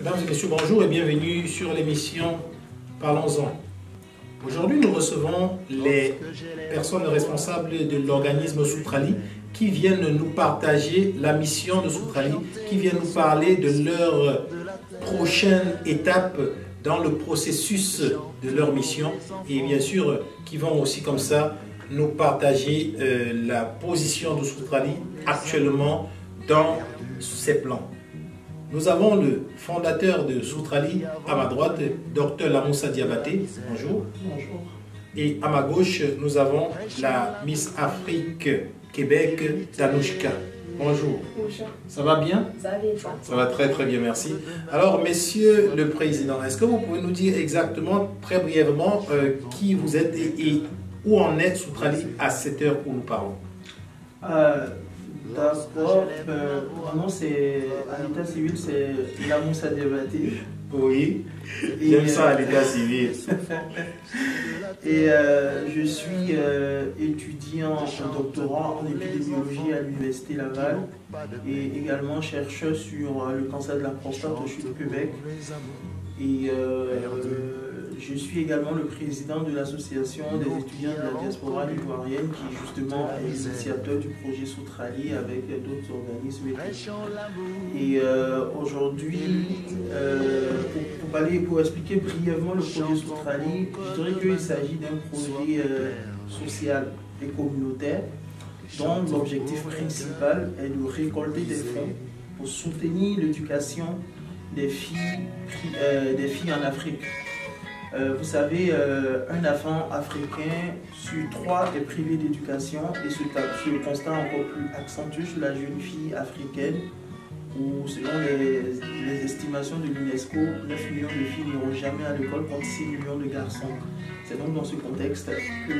Mesdames et messieurs, bonjour et bienvenue sur l'émission Parlons-en. Aujourd'hui, nous recevons les personnes responsables de l'organisme Soutrali qui viennent nous partager la mission de Soutrali, qui viennent nous parler de leur prochaine étape dans le processus de leur mission et bien sûr qui vont aussi comme ça nous partager la position de Soutrali actuellement dans ses plans. Nous avons le fondateur de Soutrali à ma droite, Dr Lamoussa Diabaté. Bonjour. Bonjour. Et à ma gauche, nous avons la Miss Afrique Québec, Danouchka. Bonjour. Bonjour. Ça va bien? Ça va bien, toi? Ça va très très bien, merci. Alors, Monsieur le Président, est-ce que vous pouvez nous dire exactement, très brièvement, qui vous êtes et où en est Soutrali à cette heure où nous parlons? D'abord, mon nom c'est, à l'état civil, c'est Lamoussa Diabaté. Oui, j'aime ça à l'état civil. Et je suis étudiant en doctorat en épidémiologie à l'Université Laval et également chercheur sur le cancer de la prostate au CHU de Québec. Et je suis également le président de l'association des étudiants de la diaspora ivoirienne qui justement est l'initiateur du projet Soutrali avec d'autres organismes. Et aujourd'hui, pour expliquer brièvement le projet Soutrali, je dirais qu'il s'agit d'un projet social et communautaire dont l'objectif principal est de récolter des fonds pour soutenir l'éducation des filles en Afrique. Vous savez, un enfant africain sur 3 est privé d'éducation et ce constat encore plus accentué sur la jeune fille africaine où, selon les estimations de l'UNESCO, 9 millions de filles n'iront jamais à l'école contre 6 millions de garçons. C'est donc dans ce contexte que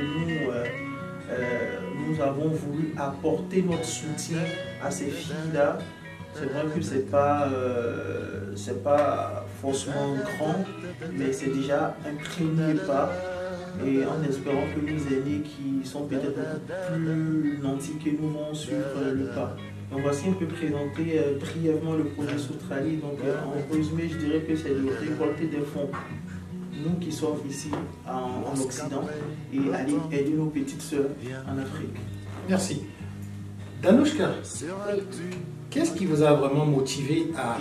nous avons voulu apporter notre soutien à ces filles-là. C'est vrai que c'est pas forcément grand, mais c'est déjà un premier pas. Et en espérant que nos aînés qui sont peut-être plus nantis que nous vont suivre le pas. Donc voici un peu présenter brièvement le projet Soutrali. Donc en résumé, je dirais que c'est de récolter des fonds, nous qui sommes ici en Occident, et aller aider nos petites sœurs en Afrique. Merci. Danouchka, qu'est-ce qui vous a vraiment motivé à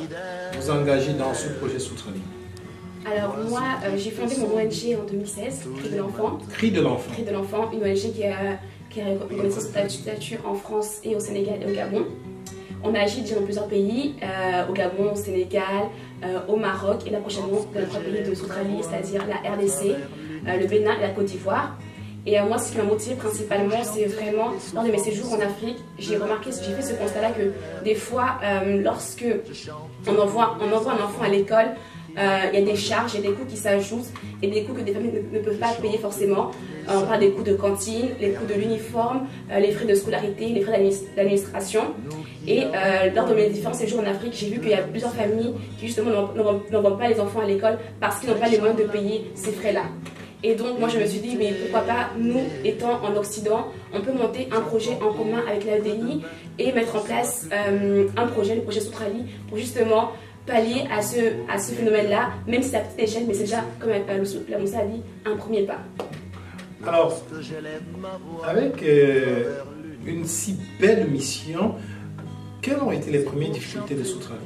vous engager dans ce projet Soutrali? Alors moi, j'ai fondé mon ONG en 2016, Cri de l'enfant. Cri de l'enfant. Cri de l'enfant, une ONG qui a reconnu son statut en France et au Sénégal et au Gabon. On agit déjà dans plusieurs pays, au Gabon, au Sénégal, au Maroc et là prochainement dans notre pays de Soutrali, c'est-à-dire la RDC, le Bénin et la Côte d'Ivoire. Et moi, ce qui m'a motivé principalement, c'est vraiment, lors de mes séjours en Afrique, j'ai fait ce constat-là que des fois, lorsque on envoie un enfant à l'école, il y a des charges, il y a des coûts qui s'ajoutent et des coûts que des familles ne peuvent pas payer forcément. On parle des coûts de cantine, les coûts de l'uniforme, les frais de scolarité, les frais d'administration. Et lors de mes différents séjours en Afrique, j'ai vu qu'il y a plusieurs familles qui justement n'envoient pas les enfants à l'école parce qu'ils n'ont pas les moyens de payer ces frais-là. Et donc moi je me suis dit, mais pourquoi pas, nous étant en Occident, on peut monter un projet en commun avec l'AEDI et mettre en place un projet, le projet Soutrali, pour justement pallier à ce phénomène-là, même si c'est à petite échelle, mais c'est déjà, comme Lamoussa a dit, un premier pas. Alors, avec une si belle mission, quelles ont été les premières difficultés de Soutrali?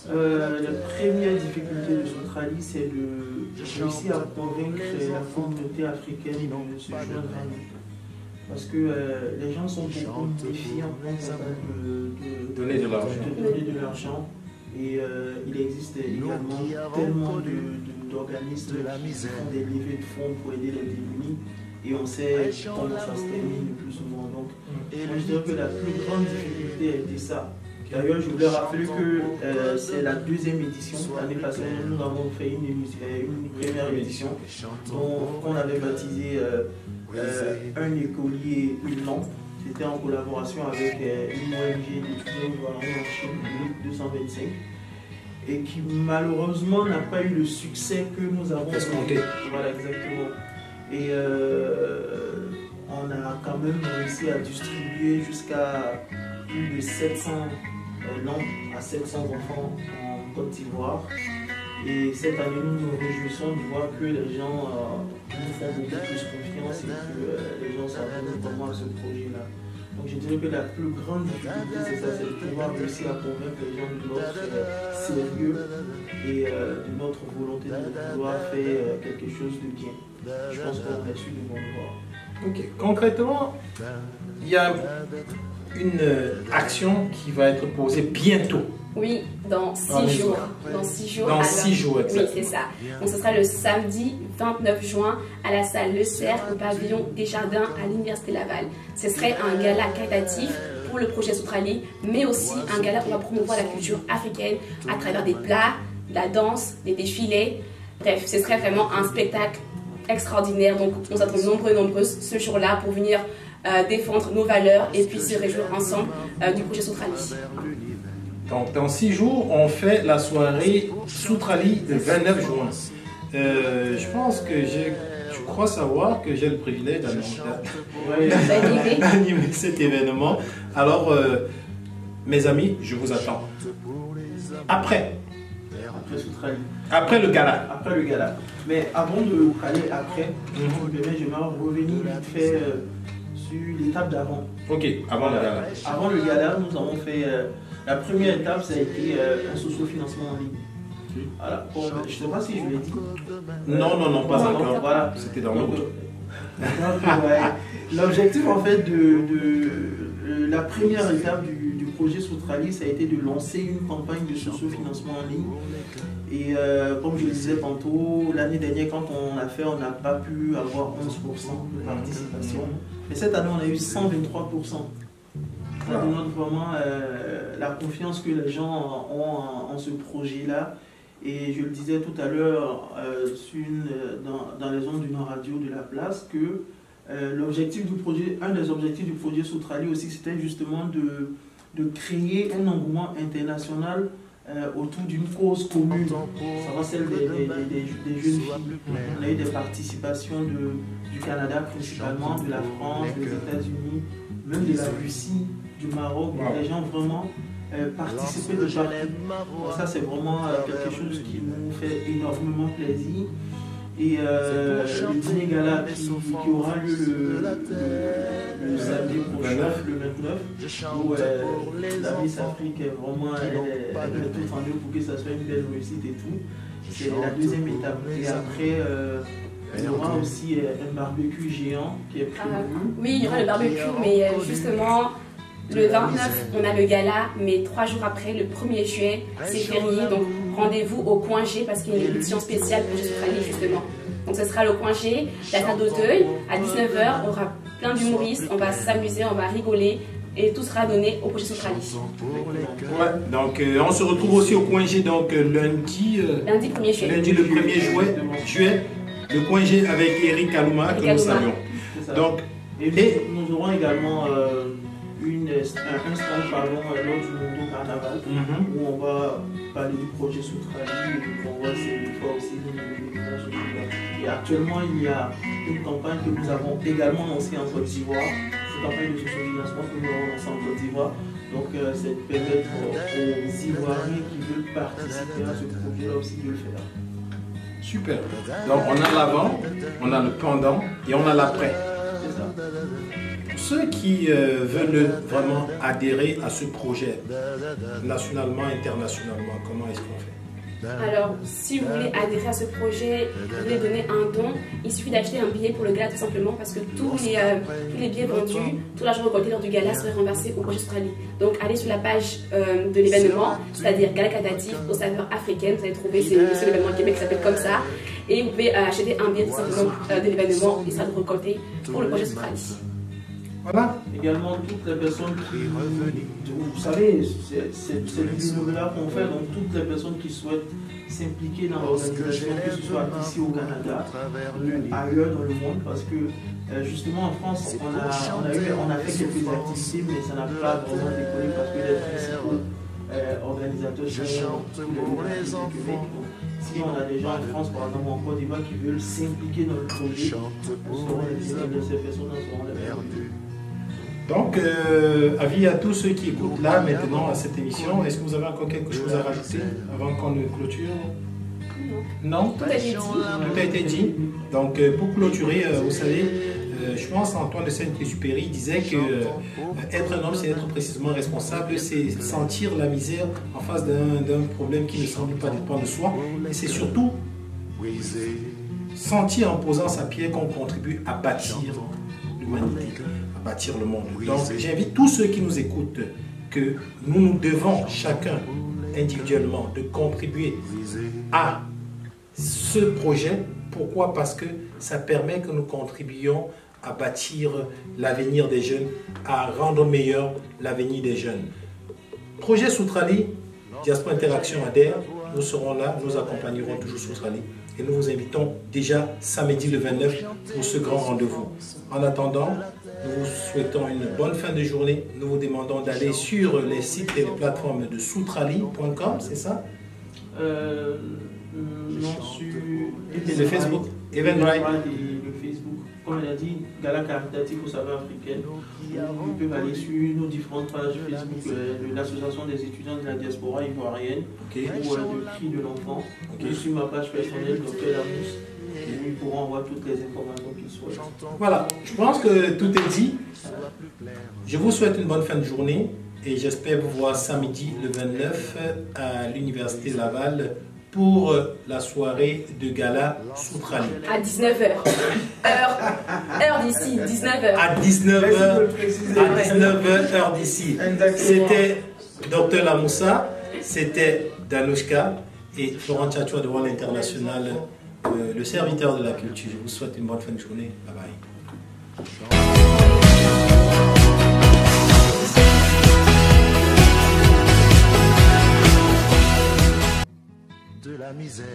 La première difficulté de Soutrali, c'est de réussir à convaincre la communauté africaine de se joindre à nous. Parce que les gens sont beaucoup méfiants de donner de l'argent. Et il existe également tellement d'organismes qui font des levées de fonds pour aider les démunis. Et on sait comment ça se termine le plus souvent. Donc, je dirais que la plus grande difficulté a été ça. D'ailleurs, je voulais rappeler que c'est la 2e édition. L'année passée, nous avons fait une première édition qu'on avait baptisé Un écolier, une lampe. C'était en collaboration avec une ONG d'étudiants en Chine, 225, et qui malheureusement n'a pas eu le succès que nous avons escompté. Voilà, exactement. Et on a quand même réussi à distribuer jusqu'à plus de 700 lampe à 700 enfants en Côte d'Ivoire. Et cette année, nous nous réjouissons de voir que les gens nous font beaucoup plus confiance et que les gens s'abonnent vraiment à ce projet-là. Donc je dirais que la plus grande difficulté, c'est ça, c'est de pouvoir réussir à convaincre les gens de notre sérieux et de notre volonté de vouloir faire quelque chose de bien. Je pense qu'on a su de bon voir. Ok. Concrètement, il y a une action qui va être posée bientôt. Oui, dans 6 jours. Dans 6 jours. Dans 6 jours, exactement. Oui, c'est ça. Donc, ce sera le samedi 29 juin à la salle Le Cercle, au pavillon Desjardins à l'Université Laval. Ce serait un gala caritatif pour le projet Soutrali, mais aussi un gala où on va promouvoir la culture africaine à travers des plats, de la danse, des défilés. Bref, ce serait vraiment un spectacle extraordinaire. Donc, on s'attend nombreuses ce jour-là pour venir défendre nos valeurs et puis se réjouir ensemble du projet Soutrali. Donc, dans 6 jours, on fait la soirée Soutrali le 29 juin. Je pense que je crois savoir que j'ai le privilège d'animer cet événement. Alors, mes amis, je vous attends. Après Soutrali. Après le gala. Après le gala. Mais avant de aller après, j'aimerais revenir vite fait sur l'étape d'avant. Ok, avant le gala. Avant le gala, nous avons fait... la première étape, ça a été un socio-financement en ligne. Voilà. Je ne sais pas si je l'ai dit. Non, pas encore. Voilà. C'était dans l'autre. L'objectif, en fait, de la première étape du projet Soutrali, ça a été de lancer une campagne de socio-financement en ligne. Et comme je le disais tantôt, l'année dernière, quand on l'a fait, on n'a pas pu avoir 11% de participation. Mais cette année, on a eu 123%. Ça démontre vraiment la confiance que les gens ont en ce projet-là. Et je le disais tout à l'heure dans les ondes d'une radio de la place que l'objectif du projet, un des objectifs du projet Soutrali aussi, c'était justement de créer un engouement international autour d'une cause commune, ça va celle des jeunes filles. On a eu des participations du Canada principalement, de la France, des États-Unis, même de la Russie, du Maroc. Les gens vraiment participer de partout. Ça, c'est vraiment quelque chose qui nous fait énormément plaisir. Et le dîner gala qui aura lieu le samedi prochain, le 29, où la Miss Afrique est vraiment elle est tout en pour que ça soit une belle réussite et tout. C'est la deuxième étape. Et après, il y aura aussi un barbecue géant qui est prévu. Oui, il y aura le barbecue, mais justement, le 29, on a le gala, mais 3 jours après, le 1er juillet, c'est férié. Donc, rendez-vous au Coin G parce qu'il y a une édition spéciale pour Soutrali, justement. Donc, ce sera le Coin G, la salle d'Auteuil, à 19 h. On aura plein d'humoristes, on va s'amuser, on va rigoler. Et tout sera donné au projet Soutrali. Ouais, donc on se retrouve aussi au Coin G donc lundi 1er juillet. Lundi le 1er juillet, le Coin G avec Eric Kalouma que nous saluons. Donc, et nous aurons également un stand lors du Mondo Carnaval où on va parler du projet Soutrali et on va essayer de faire aussi des Et actuellement, il y a une campagne que nous avons également lancée en Côte d'Ivoire. Cette campagne de socio-financement que nous avons lancée en Côte d'Ivoire. Donc, c'est permettre aux Ivoiriens qui veulent participer à ce projet-là aussi de le faire. Super. Donc, on a l'avant, on a le pendant et on a l'après. C'est ça. Ceux qui veulent vraiment adhérer à ce projet, nationalement, internationalement, comment est-ce qu'on fait? Alors, si vous voulez adhérer à ce projet, vous voulez donner un don, il suffit d'acheter un billet pour le gala tout simplement parce que tous les billets vendus, tout l'argent récolté lors du gala serait remboursé au projet Soutrali. Donc, allez sur la page de l'événement, c'est-à-dire Gala Caritatif aux saveurs africaines, vous allez trouver c'est l'événement Québec qui s'appelle comme ça. Et vous pouvez acheter un billet tout simplement de l'événement et ça sera récolté pour le projet Soutrali. Voilà. Également, toutes les personnes qui, vous savez, c'est le bénévolat qu'on fait, donc toutes les personnes qui souhaitent s'impliquer dans l'organisation, que ce soit ici au Canada ou ailleurs dans le monde, parce que justement en France, on a fait quelques activités, mais ça n'a pas vraiment décollé parce que les principaux organisateurs sont tous les Québec. Si on a des gens en France, par exemple en Côte d'Ivoire, qui veulent s'impliquer dans le projet, on sera les de ces personnes seront les bienvenus. Donc, avis à tous ceux qui écoutent là maintenant à cette émission, est-ce que vous avez encore quelque chose à rajouter avant qu'on ne clôture? Non? Tout a été dit. Tout a été dit. Donc, pour clôturer, vous savez, je pense Antoine de Saint-Exupéry disait que être un homme, c'est être précisément responsable, c'est sentir la misère en face d'un problème qui ne semble pas dépendre de soi. Et c'est surtout sentir en posant sa pierre qu'on contribue à bâtir l'humanité, à bâtir le monde. Donc, j'invite tous ceux qui nous écoutent que nous devons chacun individuellement de contribuer à ce projet. Pourquoi? Parce que ça permet que nous contribuions à bâtir l'avenir des jeunes, à rendre meilleur l'avenir des jeunes. Projet Soutrali, Diaspora Interaction adhère, nous serons là, nous accompagnerons toujours Soutrali et nous vous invitons déjà samedi le 29 pour ce grand rendez-vous. En attendant, nous vous souhaitons une bonne fin de journée. Nous vous demandons d'aller sur les sites et les plateformes de soutrali.com, c'est ça? Non, sur le Facebook, Eventbrite. Le Facebook, comme elle a dit, Gala Caritatif au Savoir africaine. Vous pouvez aller sur nos différentes pages Facebook de l'Association des étudiants de la diaspora ivoirienne ou le Cri de l'enfant. Sur ma page personnelle, Dr Larousse, et ils pourront avoir toutes les informations qu'ils souhaitent. Voilà, je pense que tout est dit. Je vous souhaite une bonne fin de journée et j'espère vous voir samedi le 29 à l'Université Laval pour la soirée de gala Soutrali. À 19h. Heure d'ici, 19h. À 19h, heure d'ici. C'était Dr Lamoussa, c'était Danushka et Florent Tchatchoua de Wall International, le serviteur de la culture. Je vous souhaite une bonne fin de journée. Bye bye. De la misère